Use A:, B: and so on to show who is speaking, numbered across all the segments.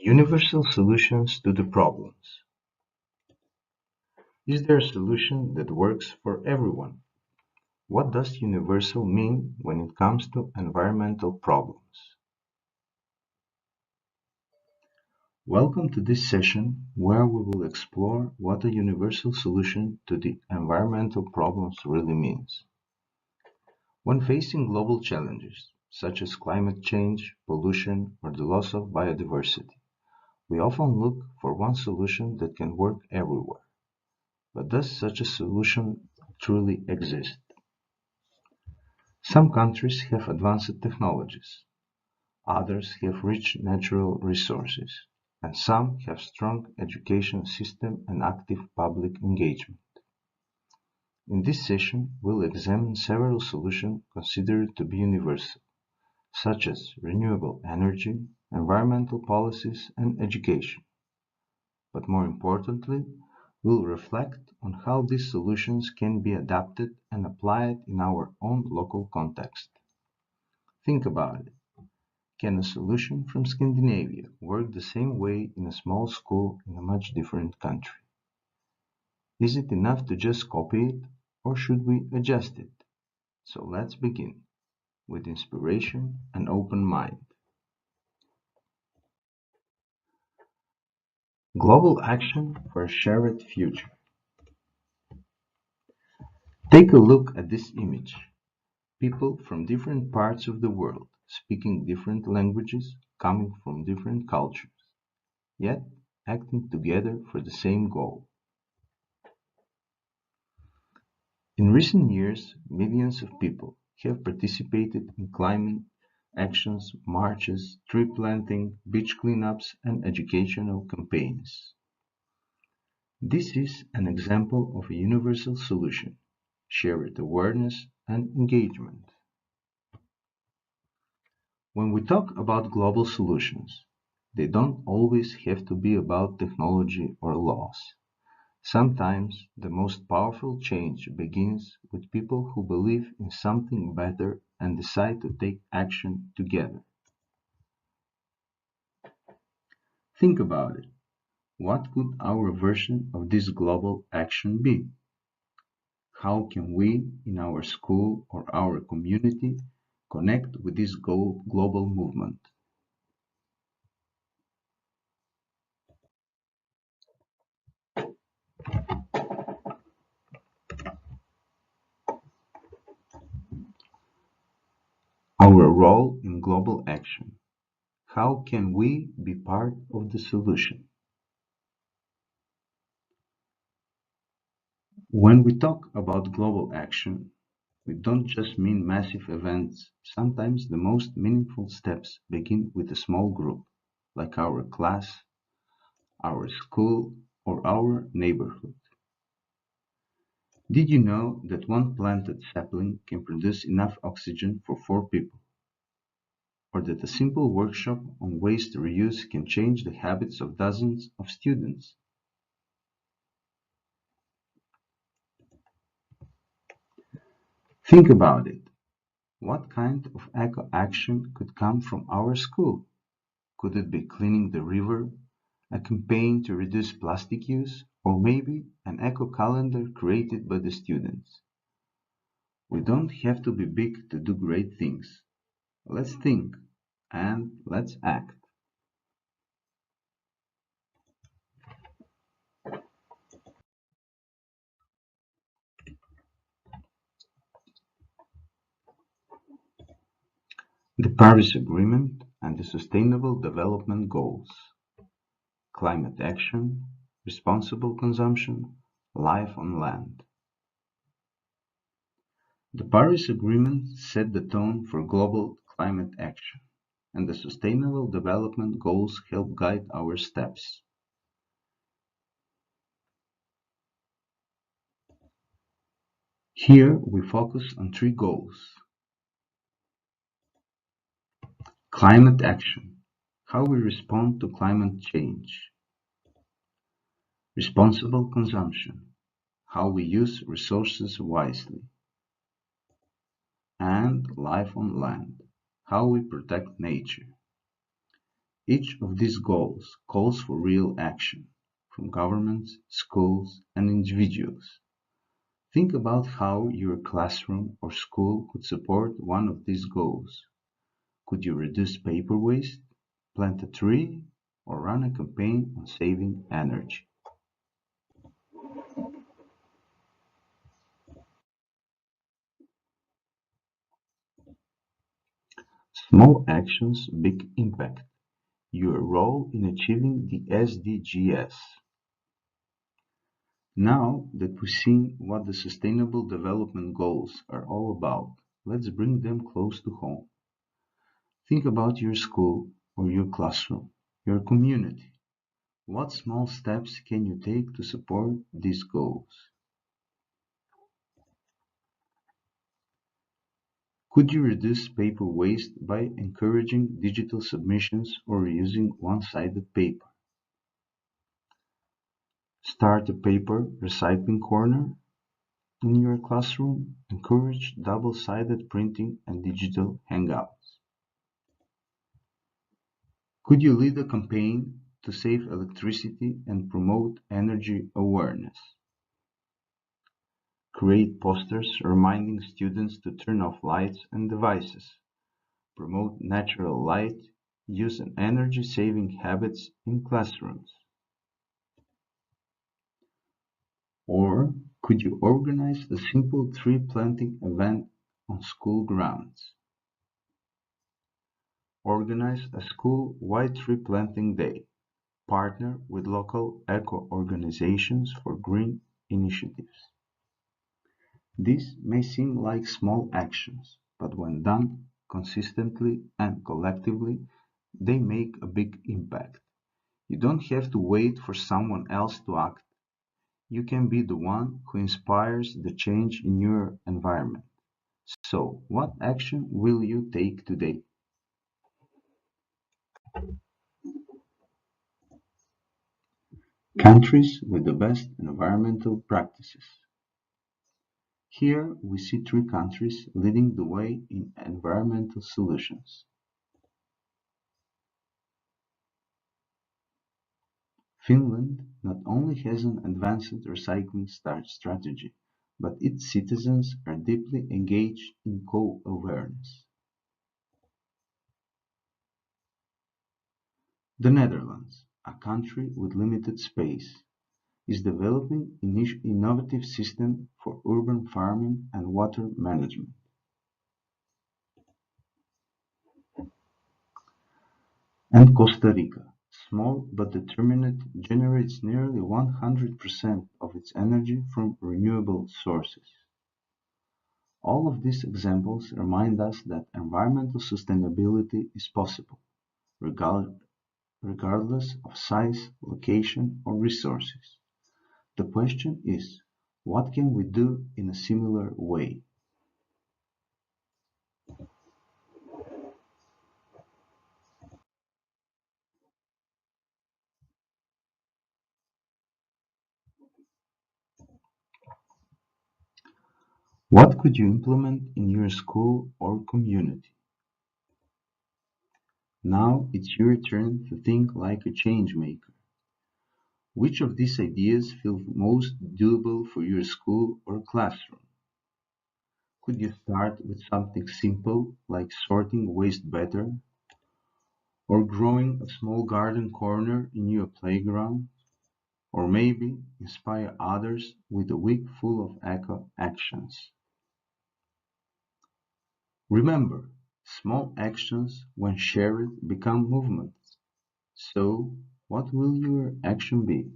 A: Universal solutions to the problems. Is there a solution that works for everyone? What does universal mean when it comes to environmental problems? Welcome to this session where we will explore what a universal solution to the environmental problems really means. When facing global challenges such as climate change, pollution, or the loss of biodiversity, we often look for one solution that can work everywhere. But does such a solution truly exist? Some countries have advanced technologies, others have rich natural resources, and some have strong education system and active public engagement. In this session, we'll examine several solutions considered to be universal, such as renewable energy, environmental policies, and education. But more importantly, we'll reflect on how these solutions can be adapted and applied in our own local context. Think about it. Can a solution from Scandinavia work the same way in a small school in a much different country? Is it enough to just copy it, or should we adjust it? So let's begin with inspiration and open mind. Global action for a shared future. Take a look at this image. People from different parts of the world, speaking different languages, coming from different cultures, yet acting together for the same goal. In recent years, millions of people have participated in climate actions, marches, tree planting, beach cleanups, and educational campaigns. This is an example of a universal solution, shared awareness and engagement. When we talk about global solutions, they don't always have to be about technology or laws. Sometimes the most powerful change begins with people who believe in something better and decide to take action together. Think about it. What could our version of this global action be? How can we, in our school or our community, connect with this global movement? Our role in global action. How can we be part of the solution? When we talk about global action, we don't just mean massive events. Sometimes the most meaningful steps begin with a small group, like our class, our school, or our neighborhood. Did you know that one planted sapling can produce enough oxygen for 4 people? Or that a simple workshop on waste reuse can change the habits of dozens of students? Think about it. What kind of eco action could come from our school? Could it be cleaning the river, a campaign to reduce plastic use, or maybe an eco calendar created by the students? We don't have to be big to do great things. Let's think and let's act. The Paris Agreement and the Sustainable Development Goals, climate action, responsible consumption, life on land. The Paris Agreement set the tone for global climate action, and the Sustainable Development Goals help guide our steps. Here we focus on 3 goals. Climate action, how we respond to climate change. Responsible consumption, how we use resources wisely. And life on land, how we protect nature. Each of these goals calls for real action from governments, schools, and individuals. Think about how your classroom or school could support one of these goals. Could you reduce paper waste, plant a tree, or run a campaign on saving energy? Small actions, big impact. Your role in achieving the SDGs. Now that we've seen what the Sustainable Development Goals are all about, let's bring them close to home. Think about your school or your classroom, your community. What small steps can you take to support these goals? Could you reduce paper waste by encouraging digital submissions or reusing one-sided paper? Start a paper recycling corner in your classroom. Encourage double-sided printing and digital hangouts. Could you lead a campaign to save electricity and promote energy awareness? Create posters reminding students to turn off lights and devices. Promote natural light use and energy-saving habits in classrooms. Or could you organize a simple tree planting event on school grounds? Organize a school-wide tree planting day. Partner with local eco-organizations for green initiatives. These may seem like small actions, but when done consistently and collectively, they make a big impact. You don't have to wait for someone else to act. You can be the one who inspires the change in your environment. So, what action will you take today? Countries with the best environmental practices. Here we see three countries leading the way in environmental solutions. Finland not only has an advanced recycling strategy, but its citizens are deeply engaged in co-awareness. The Netherlands, a country with limited space, is developing innovative systems for urban farming and water management. And Costa Rica, small but determined, generates nearly 100% of its energy from renewable sources. All of these examples remind us that environmental sustainability is possible, regard- regardless of size, location, or resources. The question is, what can we do in a similar way? What could you implement in your school or community? Now it's your turn to think like a change maker. Which of these ideas feel most doable for your school or classroom? Could you start with something simple like sorting waste better or growing a small garden corner in your playground? Or maybe inspire others with a week full of eco actions. Remember, small actions, when shared, become movements. So, what will your action be?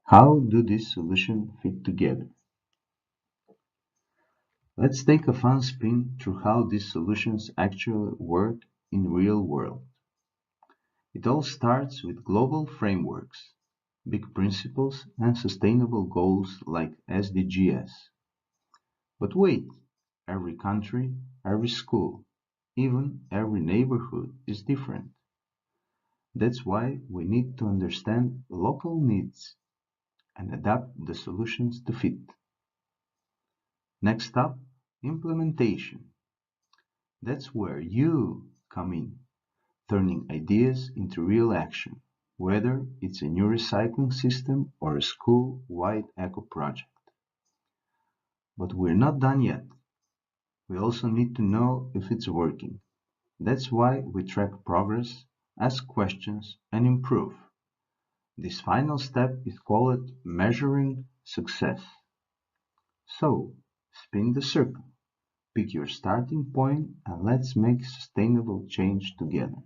A: How do these solutions fit together? Let's take a fun spin through how these solutions actually work in real world. It all starts with global frameworks, big principles and sustainable goals like SDGs. But wait, every country, every school, even every neighborhood is different. That's why we need to understand local needs and adapt the solutions to fit. Next up, implementation. That's where you come in, turning ideas into real action, whether it's a new recycling system or a school-wide eco project. But we're not done yet. We also need to know if it's working. That's why we track progress, ask questions, and improve. This final step is called measuring success. So, spin the circle, pick your starting point, and let's make sustainable change together.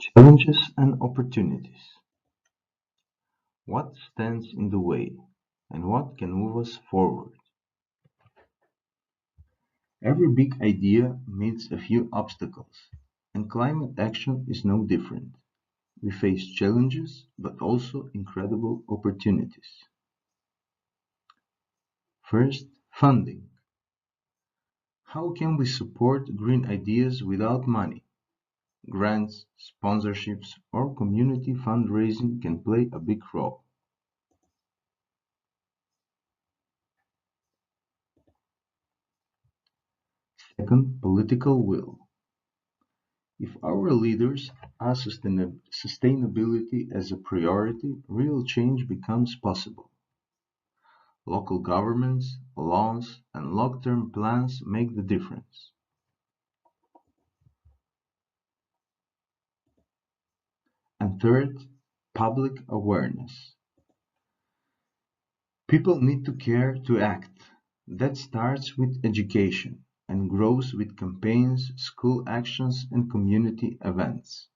A: Challenges and opportunities. What stands in the way, and what can move us forward? Every big idea meets a few obstacles, and climate action is no different. We face challenges, but also incredible opportunities. First, funding. How can we support green ideas without money? Grants, sponsorships, or community fundraising can play a big role. Second, political will. If our leaders are sustainability as a priority, real change becomes possible. Local governments, laws, and long-term plans make the difference. And third, public awareness. People need to care to act. That starts with education and grows with campaigns, school actions, and community events.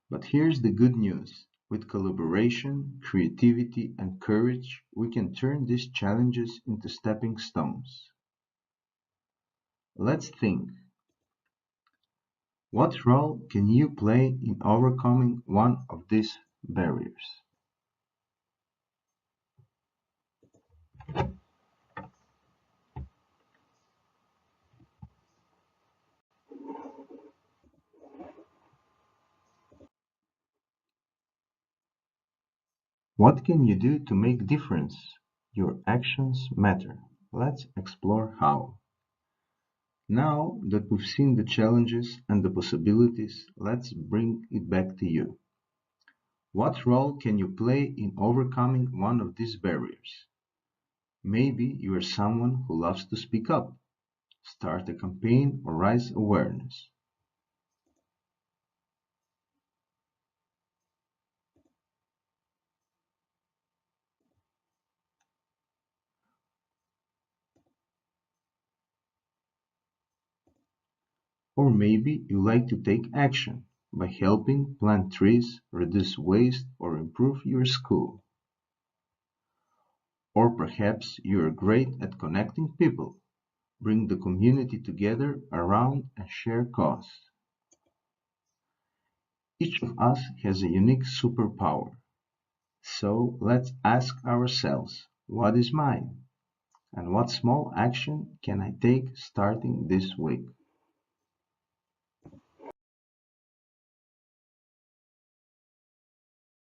A: But here's the good news. With collaboration, creativity, and courage, we can turn these challenges into stepping stones. Let's think. What role can you play in overcoming one of these barriers? What can you do to make difference? Your actions matter. Let's explore how. Now that we've seen the challenges and the possibilities, let's bring it back to you. What role can you play in overcoming one of these barriers? Maybe you are someone who loves to speak up, start a campaign, or raise awareness. Or maybe you like to take action by helping plant trees, reduce waste, or improve your school. Or perhaps you are great at connecting people, bring the community together around a shared cause. Each of us has a unique superpower. So let's ask ourselves, what is mine? And what small action can I take starting this week?